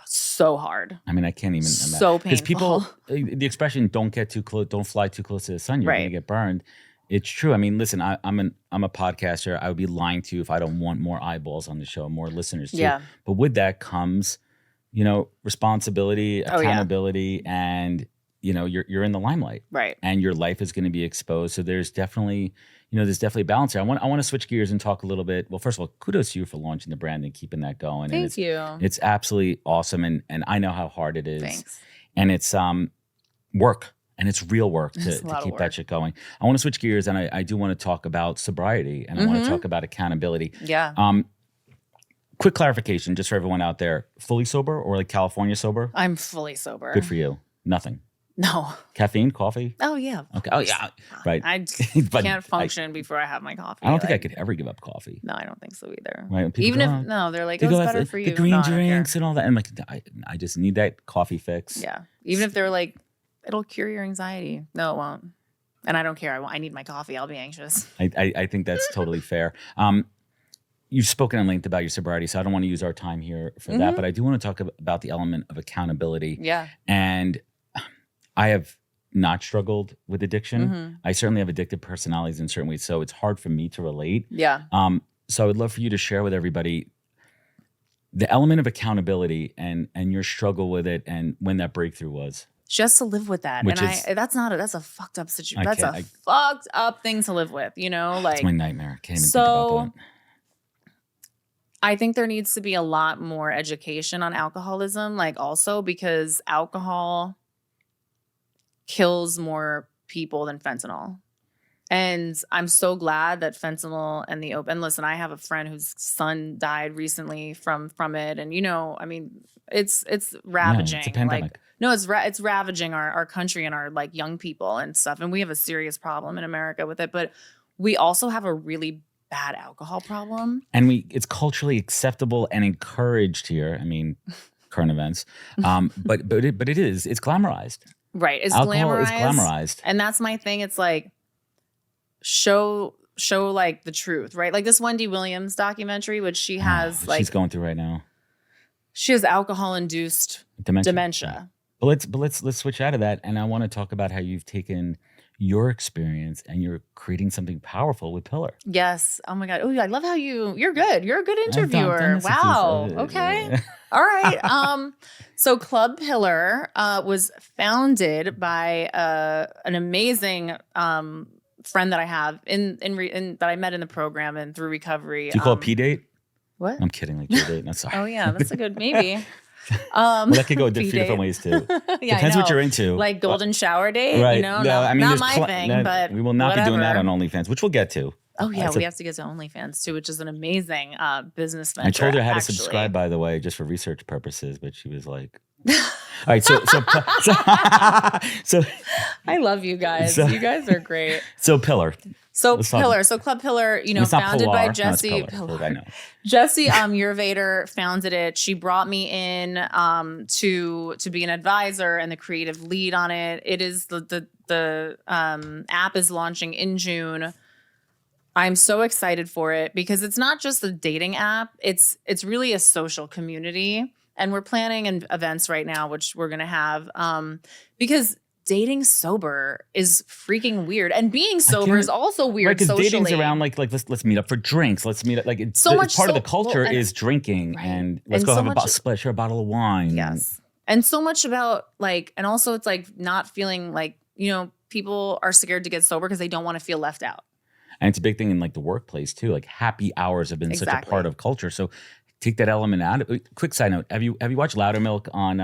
So hard. I mean, I can't even imagine. So painful. Because people, the expression "don't get too close, don't fly too close to the sun," you're Right. going to get burned. It's true. I mean, listen, I'm a podcaster. I would be lying to you if I don't want more eyeballs on the show, more listeners too. Yeah. But with that comes, responsibility, accountability, and you're in the limelight, Right. and your life is going to be exposed. So there's definitely a balance here. I want to switch gears and talk a little bit. Well, first of all, kudos to you for launching the brand and keeping that going. Thank you. It's absolutely awesome, and I know how hard it is. Thanks. And it's work, and it's real work to keep that shit going. I want to switch gears, and I do want to talk about sobriety, and I want to talk about accountability. Yeah. Quick clarification, just for everyone out there: fully sober or like California sober? I'm fully sober. Good for you. Nothing. No. Caffeine, coffee? Oh, yeah. Okay. Oh, yeah. Right. I can't function before I have my coffee. I don't think I could ever give up coffee. No, I don't think so either. Right? Even if, they're like, it's better for you. The green drinks and all that. I'm like, I just need that coffee fix. Yeah. Even if they're like, it'll cure your anxiety. No, it won't. And I don't care. I need my coffee. I'll be anxious. I think that's totally fair. You've spoken at length about your sobriety, so I don't want to use our time here for that. But I do want to talk about the element of accountability. Yeah. And I have not struggled with addiction. I certainly have addictive personalities in certain ways, so it's hard for me to relate. Yeah. So I would love for you to share with everybody the element of accountability and your struggle with it, and when that breakthrough was. Just to live with that. That's a fucked up situation. That's a fucked up thing to live with, like. It's my nightmare. I can't even think about that. I think there needs to be a lot more education on alcoholism, also because alcohol kills more people than fentanyl. And I'm so glad that fentanyl and listen, I have a friend whose son died recently from it. And, it's ravaging. Yeah, it's a pandemic. It's ravaging our country and our young people and stuff. And we have a serious problem in America with it. But we also have a really bad alcohol problem. And it's culturally acceptable and encouraged here. I mean, current events. But it's glamorized. Right. Alcohol is glamorized. And that's my thing. It's show the truth, right? Like this Wendy Williams documentary, which she has she's going through right now. She has alcohol-induced dementia. But let's switch out of that, and I want to talk about how you've taken your experience and you're creating something powerful with Pillar. Yes. Oh my God. Oh, I love how you're good. You're a good interviewer. Wow. Okay. All right. So Club Pillar was founded by an amazing friend that I have that I met in the program and through recovery. Do you call it P-date? What? I'm kidding, like J-date. No, sorry. Oh yeah, that's a good maybe. Well, that could go a few different ways too. Yeah, depends what you're into. Like golden shower date, right? No, I mean, not my thing. But we will not whatever. be doing that on OnlyFans, which we'll get to. Oh yeah, we have to get to OnlyFans too, which is an amazing business venture. I told her how to subscribe, by the way, just for research purposes, but she was like, "All right, so I love you guys. You guys are great." So Pillar. So Pillar. So Club Pillar, founded by Jessie. I know. Jessie Urvader founded it. She brought me in to be an advisor and the creative lead on it. It is the app is launching in June. I'm so excited for it because it's not just a dating app. It's really a social community. And we're planning events right now, which we're going to have because dating sober is freaking weird. And being sober is also weird, right, socially. Dating's around let's meet up for drinks. Let's meet up. It's part of the culture is drinking. Right. And let's go have share a bottle of wine. Yes. And so much about and also it's not feeling people are scared to get sober because they don't want to feel left out. And it's a big thing in the workplace too. Happy hours have been such a part of culture. So take that element out. Quick side note: Have you watched Loudermilk on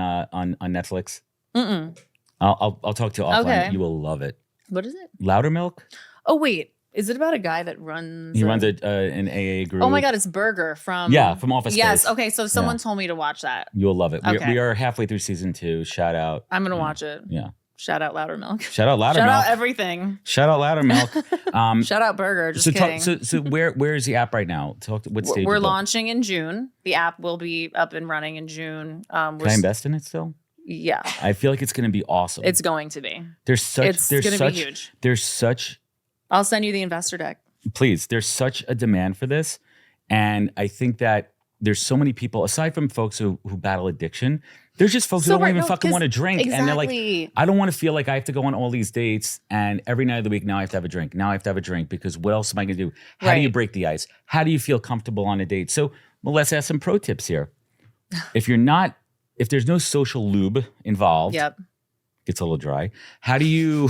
Netflix? Mm-mm. I'll talk to you offline. Okay. You will love it. What is it? Loudermilk. Oh wait, is it about a guy that runs? He runs an AA group. Oh my God, it's Burger from Office Space. Yes. Okay, so someone told me to watch that. You'll love it. Okay. We are halfway through season 2. Shout out. I'm gonna watch it. Yeah. Shout out Loudermilk. Shout out Loudermilk. Shout out everything. Shout out Loudermilk. Shout out Burger. Just kidding. So where is the app right now? What stage? We're launching in June. The app will be up and running in June. Can I invest in it still? Yeah. I feel like it's going to be awesome. It's going to be. It's going to be huge. There's such. I'll send you the investor deck. Please. There's such a demand for this. And I think that there's so many people, aside from folks who battle addiction, there's just folks who don't even fucking want to drink. Exactly. And they're like, I don't want to feel like I have to go on all these dates and every night of the week, now I have to have a drink. Now I have to have a drink because what else am I going to do? How do you break the ice? How do you feel comfortable on a date? So, well, let's ask some pro tips here. If there's no social lube involved, gets a little dry. How do you,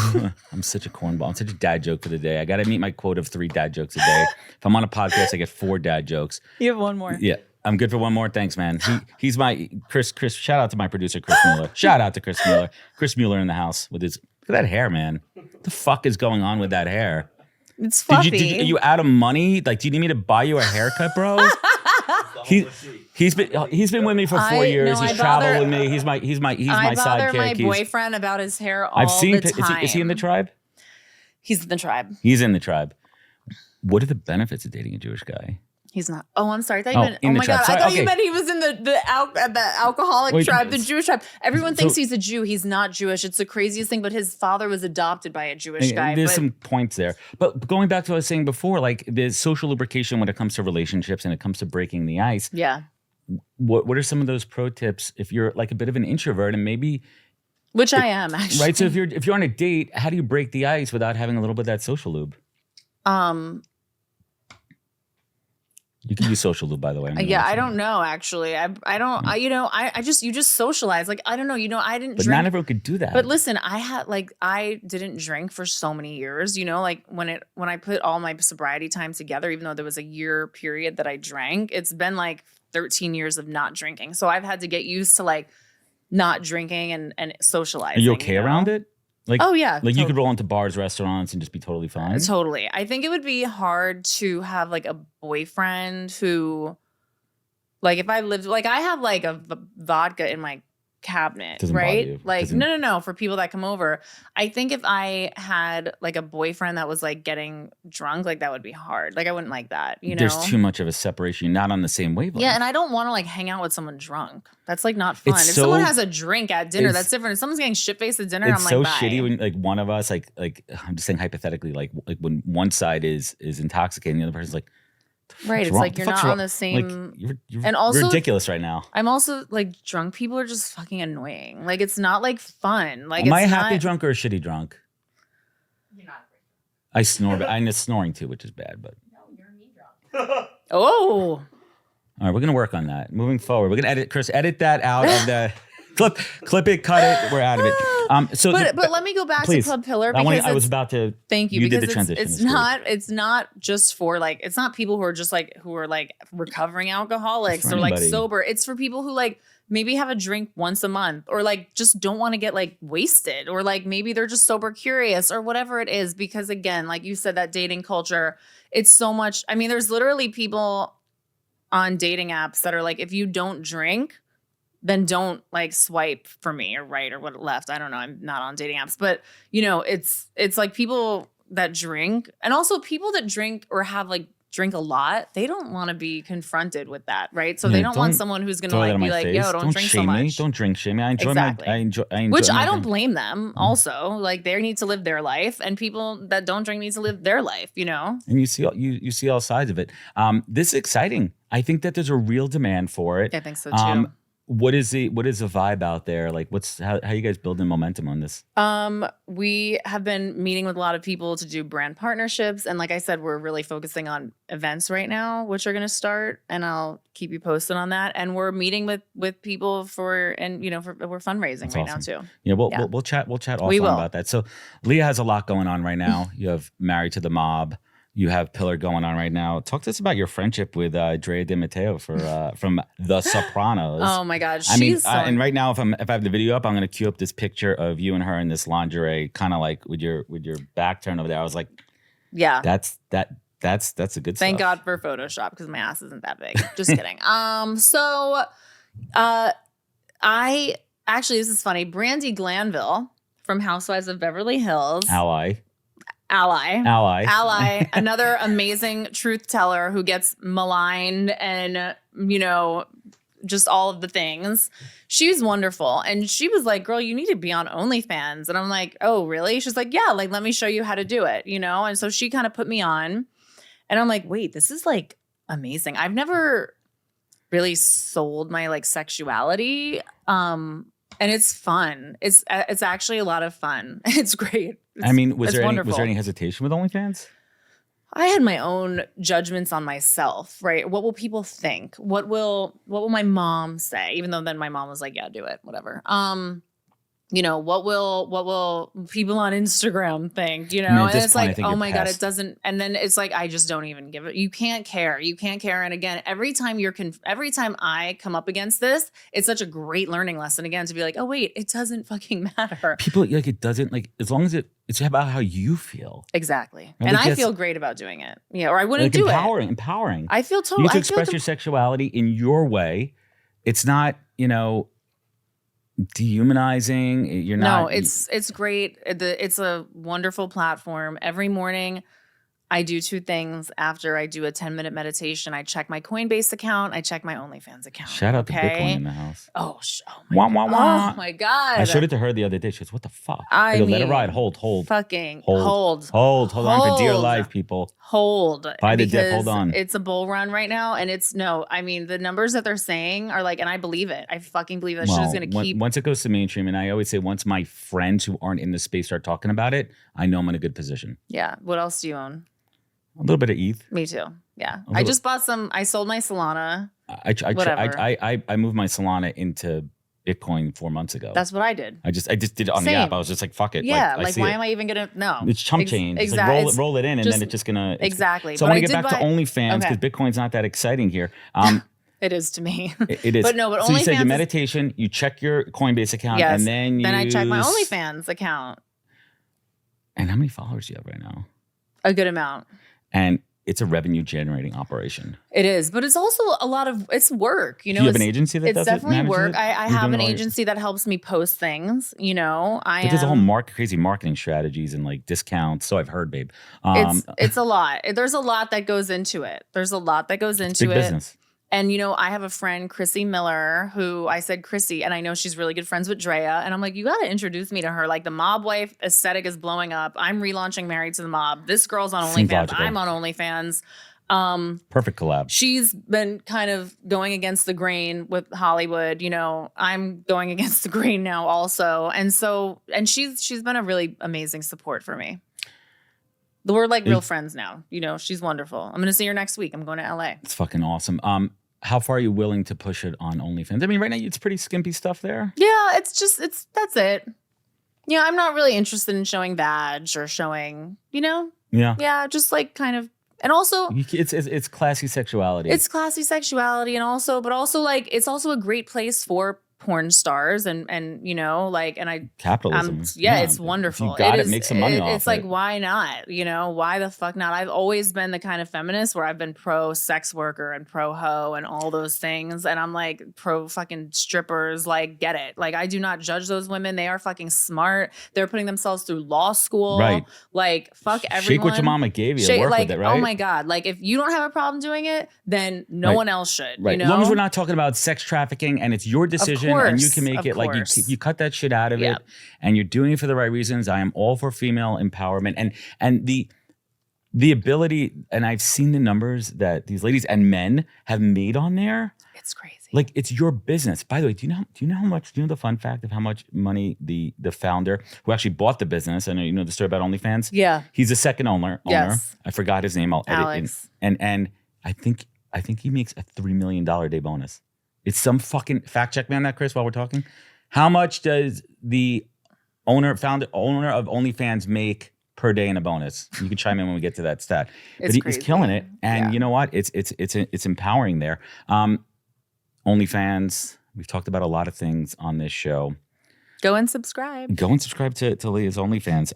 I'm such a cornball. I'm such a dad joke for the day. I got to meet my quota of 3 dad jokes a day. If I'm on a podcast, I get 4 dad jokes. You have one more. Yeah. I'm good for one more. Thanks, man. He's my Chris. Shout out to my producer, Chris Mueller. Shout out to Chris Mueller. Chris Mueller in the house with his. Look at that hair, man. What the fuck is going on with that hair? It's fluffy. Are you out of money? Like, do you need me to buy you a haircut, bro? He's been with me for 4 years. He's traveled with me. He's my sidekick. I bother my boyfriend about his hair all the time. Is he in the tribe? He's in the tribe. He's in the tribe. What are the benefits of dating a Jewish guy? He's not. Oh, I'm sorry. I thought you meant. Oh my God! I thought you meant he was in the alcoholic tribe, the Jewish tribe. Everyone thinks he's a Jew. He's not Jewish. It's the craziest thing. But his father was adopted by a Jewish guy. There's some points there. But going back to what I was saying before, like there's social lubrication when it comes to relationships and it comes to breaking the ice. Yeah. What are some of those pro tips if you're like a bit of an introvert and maybe. Which I am actually. Right. So if you're on a date, how do you break the ice without having a little bit of that social lube? You can use social lube, by the way. I don't know. Actually, I don't. You just socialize. Like I don't know. I didn't. But drink. not everyone could do that. But listen, I didn't drink for so many years. Like when I put all my sobriety time together, even though there was a year period that I drank, it's been like 13 years of not drinking. So I've had to get used to like not drinking and socializing. Are you okay around it? Like, oh yeah, like you could roll into bars, restaurants, and just be totally fine. Totally. I think it would be hard to have like a boyfriend who, like, if I lived, like, I have like a vodka in my cabinet, right? Like, no, for people that come over. I think if I had like a boyfriend that was like getting drunk, like that would be hard. Like I wouldn't like that. There's too much of a separation. You're not on the same wavelength. Yeah, and I don't want to like hang out with someone drunk. That's like not fun. If someone has a drink at dinner, that's different. If someone's getting shit faced at dinner, I'm like, it's so shitty when like one of us, like I'm just saying hypothetically, like when one side is intoxicated, and the other person's like. Right, it's like you're not on the same. Like, you're and also ridiculous right now. I'm also like drunk people are just fucking annoying. Like it's not like fun. Like am I a happy drunk or a shitty drunk? You're not. I snore, but I'm snoring too, which is bad. But no, you're me drunk. Oh. All right, we're gonna work on that. Moving forward, we're gonna edit that out of the clip it, cut it. We're out of it. But let me go back to Club Pillar because I was about to. Thank you. You because did the transition. It's not just for like it's not people who are like recovering alcoholics or like sober. It's for people who like maybe have a drink once a month or like just don't want to get like wasted or like maybe they're just sober curious or whatever it is. Because again, like you said, that dating culture, it's so much. I mean, there's literally people on dating apps that are like, if you don't drink, then don't like swipe for me or right or what left. I don't know. I'm not on dating apps, but it's like people that drink and also people that drink or have like drink a lot. They don't want to be confronted with that. Right. So they don't want someone who's going to like be like, yo, don't drink so much. Don't drink shame me. I enjoy which I don't blame them. Also like they need to live their life and people that don't drink need to live their life, And you see all sides of it. This is exciting. I think that there's a real demand for it. I think so too. What is the vibe out there? Like how you guys building momentum on this? We have been meeting with a lot of people to do brand partnerships. And like I said, we're really focusing on events right now, which are going to start and I'll keep you posted on that. And we're meeting with people we're fundraising right now too. Yeah. We'll chat offline about that. So Leah has a lot going on right now. You have Married to the Mob. You have Pillar going on right now. Talk to us about your friendship with Drea De Matteo from The Sopranos. Oh my God, and right now, if I have the video up, I'm going to cue up this picture of you and her in this lingerie, kind of like with your back turned over there. I was like, yeah, that's a good. Thank stuff. God for Photoshop because my ass isn't that big. Just kidding. I actually this is funny. Brandy Glanville from Housewives of Beverly Hills. Ally, another amazing truth teller who gets maligned and, just all of the things. She's wonderful. And she was like, girl, you need to be on OnlyFans. And I'm like, oh, really? She's like, yeah, like, let me show you how to do it, you know? And so she kind of put me on. And I'm like, wait, this is like amazing. I've never really sold my like sexuality. And it's fun. It's actually a lot of fun. It's great. I mean, was there any hesitation with OnlyFans? I had my own judgments on myself, right? What will people think? What will my mom say? Even though then my mom was like, yeah, do it, whatever. You know, what will people on Instagram think, you know? I mean, and it's like, oh my God, past. it doesn't. And then it's like, I just don't even give it. You can't care. And again, every time I come up against this, it's such a great learning lesson again, to be like, oh wait, it doesn't fucking matter. People like, it doesn't, like, as long as it's about how you feel. Exactly. Right? And like, I feel great about doing it. Yeah. Or I wouldn't do empowering. I feel totally. You get to express your sexuality in your way. It's not, you know, dehumanizing. You're not. No, it's great. It's a wonderful platform. Every morning I do two things after I do a 10-minute meditation. I check my Coinbase account. I check my OnlyFans account. Shout out to Bitcoin in the house. Oh wah, wah, wah. Oh my God. I showed it to her the other day. She goes, what the fuck? I mean, let it ride. Hold. Fucking hold on for dear life, people. Hold. Buy the dip, hold on. It's a bull run right now. And the numbers that they're saying are like, and I believe it. I fucking believe that shit is going to keep. Once it goes to mainstream, and I always say, once my friends who aren't in the space start talking about it, I know I'm in a good position. Yeah. What else do you own? A little bit of ETH. Me too. Yeah. I just bought some. I sold my Solana. I moved my Solana into Bitcoin 4 months ago. That's what I did. I just did it on the app. I was just like, fuck it. Yeah. Like why am I even going to? No. It's chump change. Exactly. It's like roll it in and then it's just going to. Exactly. So I want to get back to OnlyFans because Bitcoin's not that exciting here. It is to me. It is. But so you said your meditation, you check your Coinbase account, and then I check my OnlyFans account. And how many followers do you have right now? A good amount. And it's a revenue generating operation. It is, but it's also it's work. You know, do you have an agency that does it? It's definitely work. I have an agency that helps me post things. You know, there's a whole crazy marketing strategies and like discounts. So I've heard, babe. It's a lot. There's a lot that goes into it. It's big business. And, you know, I have a friend, Chrissy Miller, who I said, Chrissy, and I know she's really good friends with Drea. And I'm like, you got to introduce me to her. Like, the mob wife aesthetic is blowing up. I'm relaunching Married to the Mob. This girl's on OnlyFans. I'm on OnlyFans. Perfect collab. She's been kind of going against the grain with Hollywood. You know, I'm going against the grain now also. And she's been a really amazing support for me. We're like real friends now. You know, she's wonderful. I'm going to see her next week. I'm going to LA. It's fucking awesome. How far are you willing to push it on OnlyFans? I mean, right now it's pretty skimpy stuff there. Yeah, that's it. Yeah, I'm not really interested in showing badge or showing, you know? Yeah, just like kind of, and also it's classy sexuality. It's classy sexuality, and also like it's also a great place for porn stars and you know, like, and I capitalism. It's wonderful. You got it. Make some money off it. It's like, why not? You know, why the fuck not? I've always been the kind of feminist where I've been pro sex worker and pro hoe and all those things, and I'm like pro fucking strippers. Like, get it? Like, I do not judge those women. They are fucking smart. They're putting themselves through law school. Right. Like, fuck everyone. Shake what your mama gave you. Work with it, right? Oh my God. Like, if you don't have a problem doing it, then no one else should. Right. You know? As long as we're not talking about sex trafficking and it's your decision and you can make it like you cut that shit out of it and you're doing it for the right reasons. I am all for female empowerment and the ability, and I've seen the numbers that these ladies and men have made on there. It's crazy. Like, it's your business. By the way, do you know how much? Do you know the fun fact of how much money the founder who actually bought the business? I know you know the story about OnlyFans. Yeah, he's the second owner. Yes, I forgot his name. I'll Alex. edit and I think he makes a $3 million day bonus. It's some fucking fact check me on that, Chris, while we're talking. How much does the owner of OnlyFans make per day in a bonus? You can chime in when we get to that stat. But he's killing it. And you know what? It's empowering there. OnlyFans, we've talked about a lot of things on this show. Go and subscribe. To Leah's OnlyFans.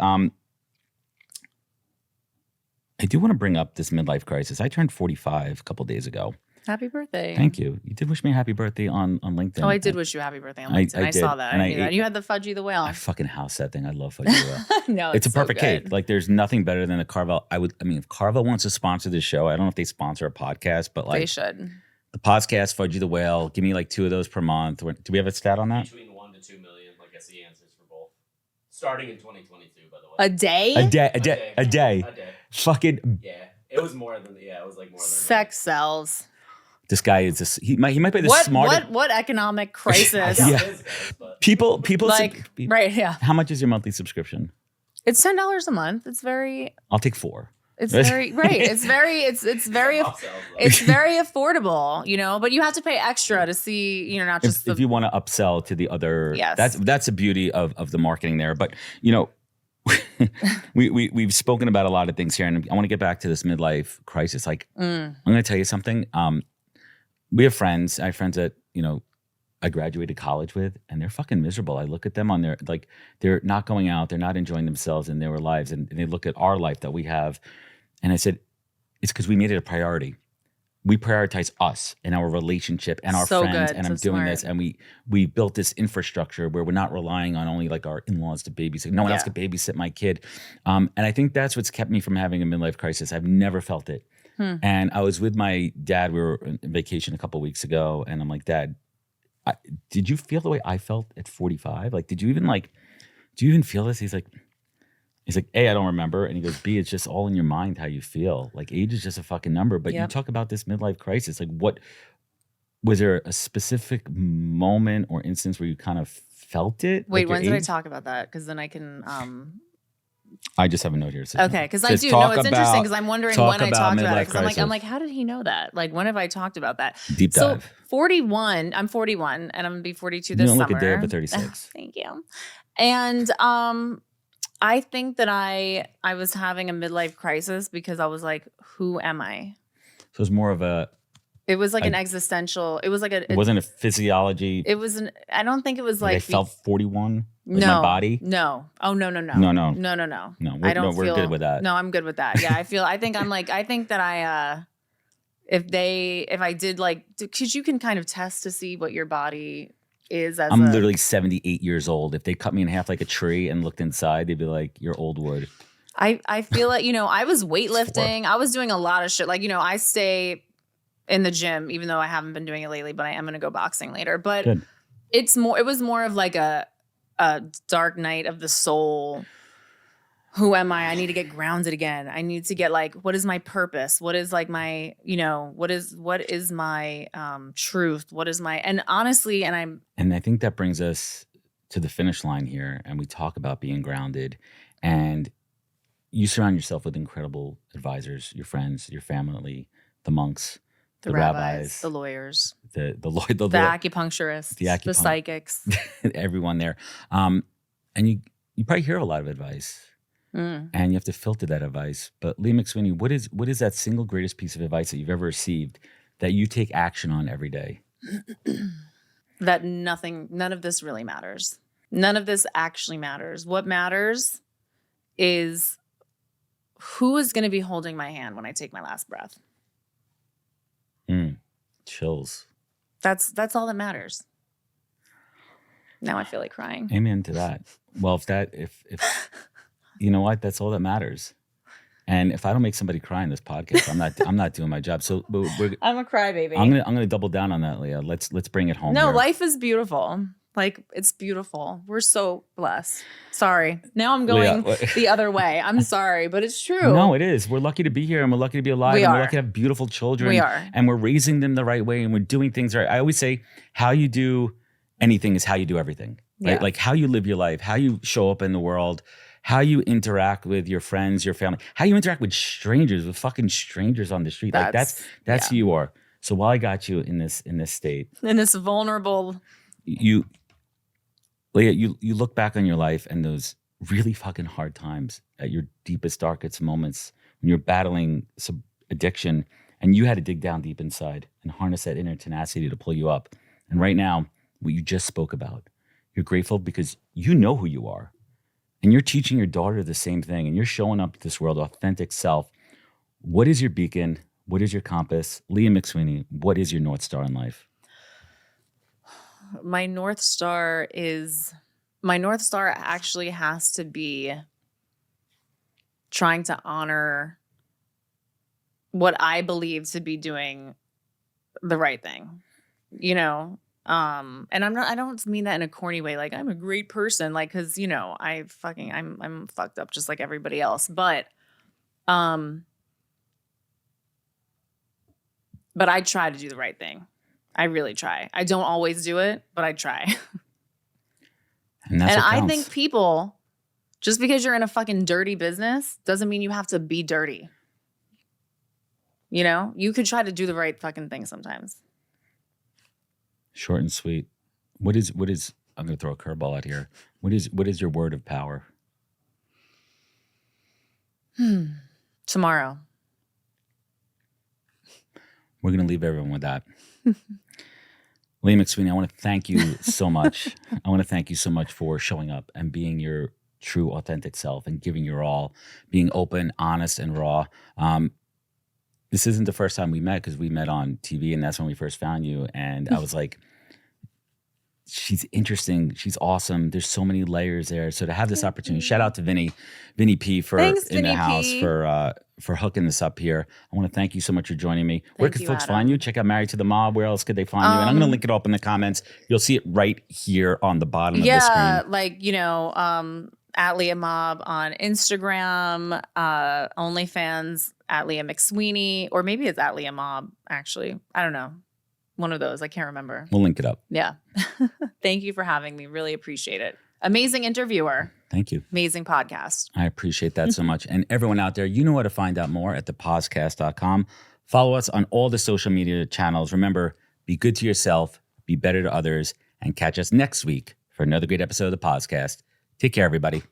I do want to bring up this midlife crisis. I turned 45 a couple days ago. Happy birthday. Thank you. You did wish me a happy birthday on LinkedIn. Oh, I did wish you a happy birthday on LinkedIn. I saw that. I knew that. You had the Fudgy the Whale. I fucking house that thing. I love Fudgy the Whale. No, it's a perfect cake. Like, there's nothing better than a Carvel. If Carvel wants to sponsor this show, I don't know if they sponsor a podcast, but like, they should. The podcast, Fudgy the Whale. Give me like 2 of those per month. Do we have a stat on that? Between 1 to 2 million. Like I see answers for both. Starting in 2022, by the way. A day? A day. Fucking. Yeah. It was more than, it was like more than. Sex sells. This guy is just, he might be the smartest. What economic crisis? Yeah. People like, right, yeah. How much is your monthly subscription? It's $10 a month. It's very. I'll take 4. It's very right. It's very affordable, but you have to pay extra to see, not just if you want to upsell to the other. Yes. That's the beauty of the marketing there. But we've spoken about a lot of things here, and I want to get back to this midlife crisis. Like, I'm going to tell you something. We have friends. I have friends that I graduated college with, and they're fucking miserable. I look at them on they're not going out, they're not enjoying themselves in their lives, and they look at our life that we have, and I said, it's because we made it a priority. We prioritize us and our relationship and our friends, and I'm doing this, and we built this infrastructure where we're not relying on only like our in-laws to babysit. No one else could babysit my kid, and I think that's what's kept me from having a midlife crisis. I've never felt it. And I was with my dad. We were on vacation a couple of weeks ago, and I'm like, Dad, did you feel the way I felt at 45? Like, do you even feel this? He's like, A, I don't remember. And he goes, B, it's just all in your mind how you feel. Like, age is just a fucking number. But you talk about this midlife crisis. Like, what was there a specific moment or instance where you kind of felt it? Wait, like when did I talk about that? Because then I can. I just have a note here. Okay, because I do. No, it's interesting because I'm wondering when I talked about it. Because I'm like, how did he know that? Like, when have I talked about that? Deep dive. So 41. I'm 41, and I'm gonna be 42 this summer. You don't look a day over 36. Thank you. And I think that I was having a midlife crisis because I was like, who am I? So it's more of a. It was like an existential. It was like It wasn't a physiology. It was I don't think it was like. I felt 41. No, my body. No. Oh no. No. I don't we're feel good with that. No, I'm good with that. Yeah, I think that I if I did like, because you can kind of test to see what your body is. I'm literally 78 years old. If they cut me in half like a tree and looked inside, they'd be like, "You're old wood." I feel like I was weightlifting. I was doing a lot of shit. Like I stay in the gym, even though I haven't been doing it lately. But I am gonna go boxing later. But Good. It was more of like a dark night of the soul. Who am I? I need to get grounded again. I need to get like, what is my purpose? What is like my, what is my truth? What is my, and honestly, and I think that brings us to the finish line here. And we talk about being grounded, and you surround yourself with incredible advisors, your friends, your family, the monks, the rabbis, the lawyers, the acupuncturists, the psychics, everyone there. And you probably hear a lot of advice. And you have to filter that advice. But Leah McSweeney, what is that single greatest piece of advice that you've ever received that you take action on every day? That none of this really matters. None of this actually matters. What matters is who is going to be holding my hand when I take my last breath. Chills. That's all that matters. Now I feel like crying. Amen to that. Well, if you know what? That's all that matters. And if I don't make somebody cry in this podcast, I'm not doing my job. So I'm a crybaby. I'm gonna double down on that, Leah. Let's bring it home. No, here. Life is beautiful. Like, it's beautiful. We're so blessed. Sorry. Now I'm going the other way. I'm sorry, but it's true. No, it is. We're lucky to be here, and we're lucky to be alive. We're lucky to have beautiful children. We are. And we're raising them the right way, and we're doing things right. I always say, how you do anything is how you do everything. Right? Yeah. Like how you live your life, how you show up in the world, how you interact with your friends, your family, how you interact with strangers, with fucking strangers on the street. That's who you are. So while I got you in this state, in this vulnerable, Leah, you look back on your life and those really fucking hard times at your deepest, darkest moments when you're battling some addiction, and you had to dig down deep inside and harness that inner tenacity to pull you up. And right now, what you just spoke about, you're grateful because you know who you are. And you're teaching your daughter the same thing, and you're showing up to this world authentic self. What is your beacon? What is your compass? Leah McSweeney, what is your North Star in life? My North Star actually has to be trying to honor what I believe to be doing the right thing, you know? And I don't mean that in a corny way. Like, I'm a great person. Like, cause you know, I'm fucked up just like everybody else. But I try to do the right thing. I really try. I don't always do it, but I try. And that's and what I counts. think people, just because you're in a fucking dirty business doesn't mean you have to be dirty. You know, you could try to do the right fucking thing sometimes. Short and sweet. What is I'm going to throw a curveball out here. What is your word of power? Tomorrow. We're going to leave everyone with that. Leah McSweeney, I want to thank you so much. I want to thank you so much for showing up and being your true, authentic self and giving your all, being open, honest, and raw. This isn't the first time we met because we met on TV, and that's when we first found you. And I was like, she's interesting. She's awesome. There's so many layers there. So to have this opportunity, shout out to Vinny P for Thanks, in Vinny the house P. for hooking this up here. I want to thank you so much for joining me. Where could folks find you? Check out Married to the Mob. Where else could they find you? And I'm going to link it up in the comments. You'll see it right here on the bottom of the screen. Yeah, like, you know, at Leah Mob on Instagram, OnlyFans at Leah McSweeney, or maybe it's at Leah Mob, actually. I don't know. One of those. I can't remember. We'll link it up. Yeah. Thank you for having me. Really appreciate it. Amazing interviewer. Thank you. Amazing podcast. I appreciate that so much. And everyone out there, you know how to find out more at thepozcast.com. Follow us on all the social media channels. Remember, be good to yourself, be better to others, and catch us next week for another great episode of The Pozcast. Take care, everybody.